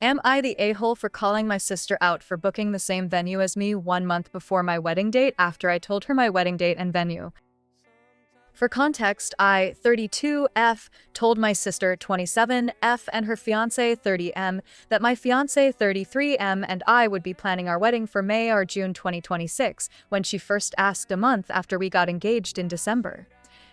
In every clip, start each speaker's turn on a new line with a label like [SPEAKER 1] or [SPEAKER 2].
[SPEAKER 1] Am I the a-hole for calling my sister out for booking the same venue as me 1 month before my wedding date after I told her my wedding date and venue? For context, I, 32F, told my sister, 27F, and her fiancé, 30M, that my fiancé, 33M, and I would be planning our wedding for May or June 2026, when she first asked a month after we got engaged in December.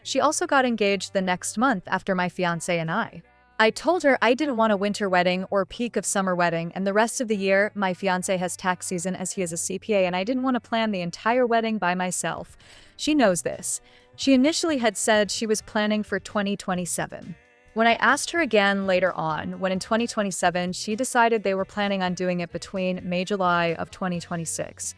[SPEAKER 1] She also got engaged the next month after my fiancé and I. I told her I didn't want a winter wedding or peak of summer wedding, and the rest of the year, my fiancé has tax season as he is a CPA, and I didn't want to plan the entire wedding by myself. She knows this. She initially had said she was planning for 2027. When I asked her again later on, when in 2027 she decided they were planning on doing it between May-July of 2026.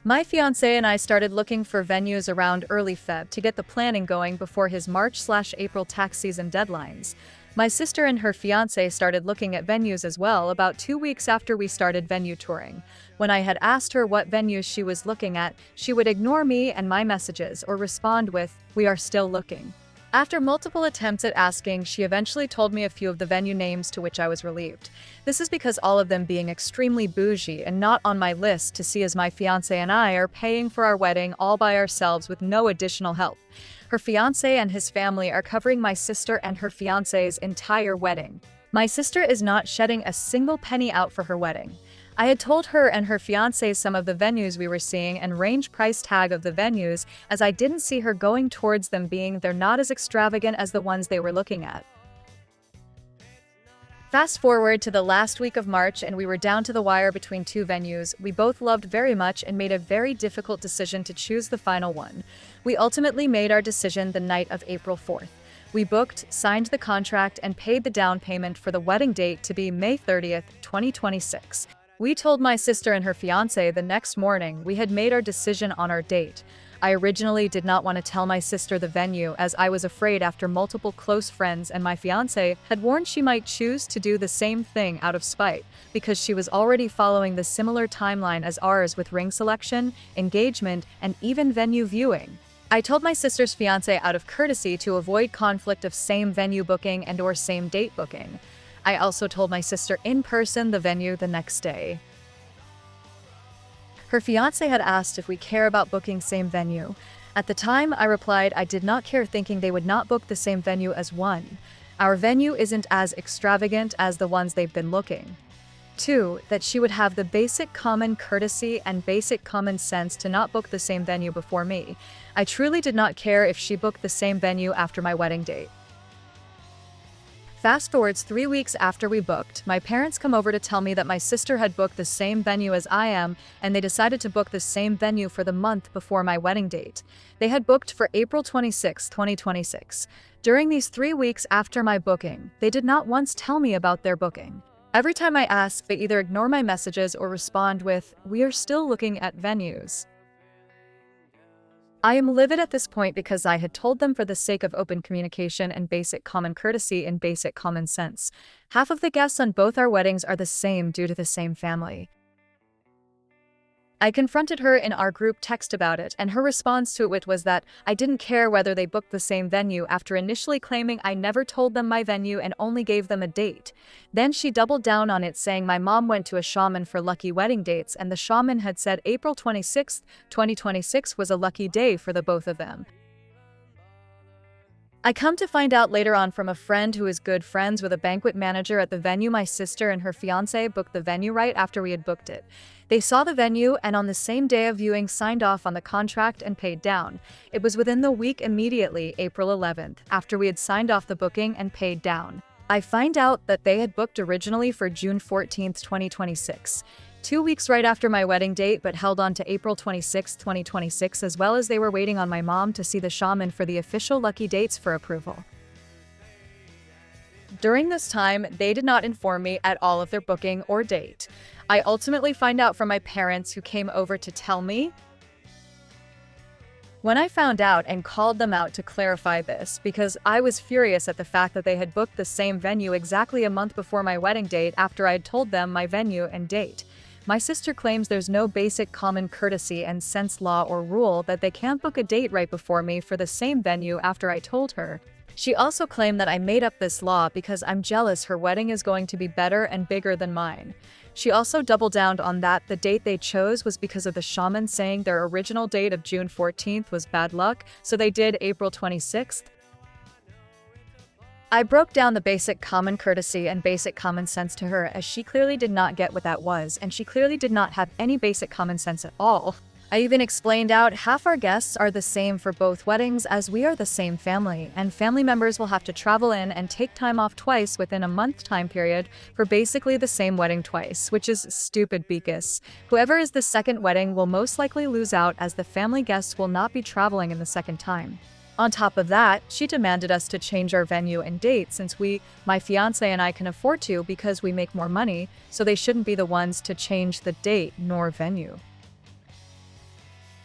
[SPEAKER 1] My fiancé and I started looking for venues around early Feb to get the planning going before his March/April tax season deadlines. My sister and her fiancé started looking at venues as well about 2 weeks after we started venue touring. When I had asked her what venues she was looking at, she would ignore me and my messages or respond with, "We are still looking." After multiple attempts at asking, she eventually told me a few of the venue names, to which I was relieved. This is because all of them being extremely bougie and not on my list to see, as my fiancé and I are paying for our wedding all by ourselves with no additional help. Her fiancé and his family are covering my sister and her fiancé's entire wedding. My sister is not shedding a single penny out for her wedding. I had told her and her fiancé some of the venues we were seeing and range price tag of the venues, as I didn't see her going towards them, being they're not as extravagant as the ones they were looking at. Fast forward to the last week of March, and we were down to the wire between two venues we both loved very much and made a very difficult decision to choose the final one. We ultimately made our decision the night of April 4th. We booked, signed the contract, and paid the down payment for the wedding date to be May 30th, 2026. We told my sister and her fiancé the next morning we had made our decision on our date. I originally did not want to tell my sister the venue, as I was afraid, after multiple close friends and my fiancé had warned she might choose to do the same thing out of spite, because she was already following the similar timeline as ours with ring selection, engagement, and even venue viewing. I told my sister's fiancé out of courtesy to avoid conflict of same venue booking and/or same date booking. I also told my sister in person the venue the next day. Her fiancé had asked if we care about booking same venue. At the time, I replied I did not care, thinking they would not book the same venue as one. Our venue isn't as extravagant as the ones they've been looking. 2, that she would have the basic common courtesy and basic common sense to not book the same venue before me. I truly did not care if she booked the same venue after my wedding date. Fast forwards 3 weeks after we booked, my parents come over to tell me that my sister had booked the same venue as I am, and they decided to book the same venue for the month before my wedding date. They had booked for April 26, 2026. During these 3 weeks after my booking, they did not once tell me about their booking. Every time I ask, they either ignore my messages or respond with, "We are still looking at venues." I am livid at this point, because I had told them for the sake of open communication and basic common courtesy and basic common sense. Half of the guests on both our weddings are the same due to the same family. I confronted her in our group text about it, and her response to it was that I didn't care whether they booked the same venue, after initially claiming I never told them my venue and only gave them a date. Then she doubled down on it, saying my mom went to a shaman for lucky wedding dates, and the shaman had said April 26, 2026 was a lucky day for the both of them. I come to find out later on from a friend who is good friends with a banquet manager at the venue my sister and her fiancé booked the venue right after we had booked it. They saw the venue and on the same day of viewing signed off on the contract and paid down. It was within the week immediately, April 11th, after we had signed off the booking and paid down. I find out that they had booked originally for June 14th, 2026. 2 weeks right after my wedding date, but held on to April 26, 2026, as well as they were waiting on my mom to see the shaman for the official lucky dates for approval. During this time, they did not inform me at all of their booking or date. I ultimately find out from my parents, who came over to tell me. When I found out and called them out to clarify this, because I was furious at the fact that they had booked the same venue exactly a month before my wedding date after I had told them my venue and date. My sister claims there's no basic common courtesy and sense law or rule that they can't book a date right before me for the same venue after I told her. She also claimed that I made up this law because I'm jealous her wedding is going to be better and bigger than mine. She also doubled down on that the date they chose was because of the shaman saying their original date of June 14th was bad luck, so they did April 26th. I broke down the basic common courtesy and basic common sense to her, as she clearly did not get what that was, and she clearly did not have any basic common sense at all. I even explained out half our guests are the same for both weddings, as we are the same family, and family members will have to travel in and take time off twice within a month time period for basically the same wedding twice, which is stupid beakus. Whoever is the second wedding will most likely lose out, as the family guests will not be traveling in the second time. On top of that, she demanded us to change our venue and date since my fiancé and I can afford to because we make more money, so they shouldn't be the ones to change the date nor venue.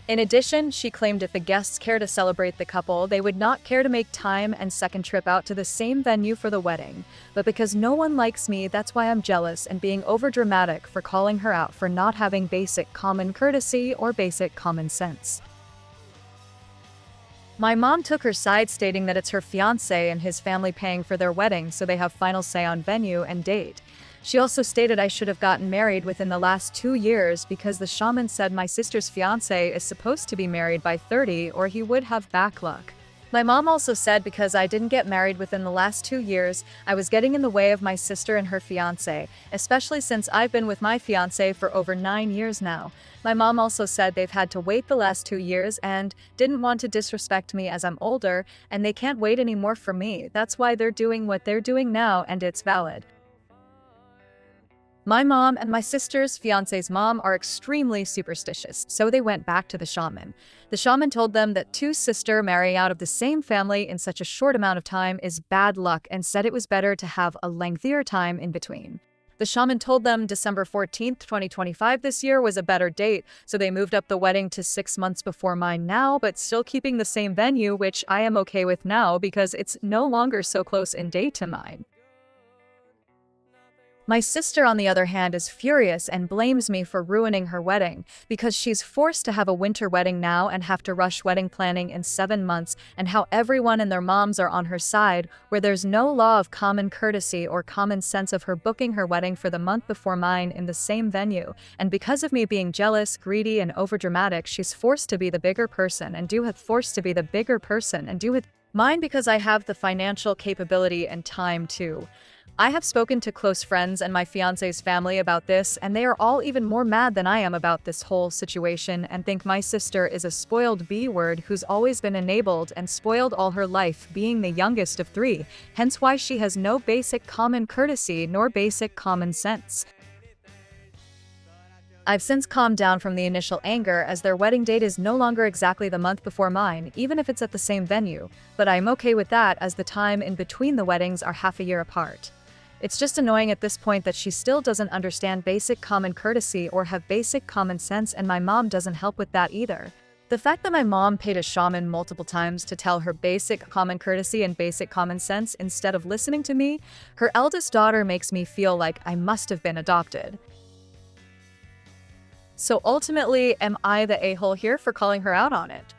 [SPEAKER 1] In addition, she claimed if the guests care to celebrate the couple, they would not care to make time and second trip out to the same venue for the wedding. But because no one likes me, that's why I'm jealous and being overdramatic for calling her out for not having basic common courtesy or basic common sense. My mom took her side, stating that it's her fiancé and his family paying for their wedding, so they have final say on venue and date. She also stated I should have gotten married within the last 2 years because the shaman said my sister's fiancé is supposed to be married by 30 or he would have back luck. My mom also said because I didn't get married within the last 2 years, I was getting in the way of my sister and her fiancé, especially since I've been with my fiancé for over 9 years now. My mom also said they've had to wait the last 2 years and didn't want to disrespect me as I'm older, and they can't wait anymore for me. That's why they're doing what they're doing now, and it's valid. My mom and my sister's fiance's mom are extremely superstitious, so they went back to the shaman. The shaman told them that two sisters marrying out of the same family in such a short amount of time is bad luck and said it was better to have a lengthier time in between. The shaman told them December 14th, 2025 this year was a better date, so they moved up the wedding to 6 months before mine now, but still keeping the same venue, which I am okay with now because it's no longer so close in date to mine. My sister, on the other hand, is furious and blames me for ruining her wedding because she's forced to have a winter wedding now and have to rush wedding planning in 7 months, and how everyone and their moms are on her side, where there's no law of common courtesy or common sense of her booking her wedding for the month before mine in the same venue, and because of me being jealous, greedy, and overdramatic, she's forced to be the bigger person and do with mine because I have the financial capability and time too. I have spoken to close friends and my fiance's family about this, and they are all even more mad than I am about this whole situation and think my sister is a spoiled B-word who's always been enabled and spoiled all her life, being the youngest of 3, hence why she has no basic common courtesy nor basic common sense. I've since calmed down from the initial anger, as their wedding date is no longer exactly the month before mine, even if it's at the same venue, but I'm okay with that as the time in between the weddings are half a year apart. It's just annoying at this point that she still doesn't understand basic common courtesy or have basic common sense, and my mom doesn't help with that either. The fact that my mom paid a shaman multiple times to tell her basic common courtesy and basic common sense instead of listening to me, her eldest daughter, makes me feel like I must have been adopted. So ultimately, am I the a-hole here for calling her out on it?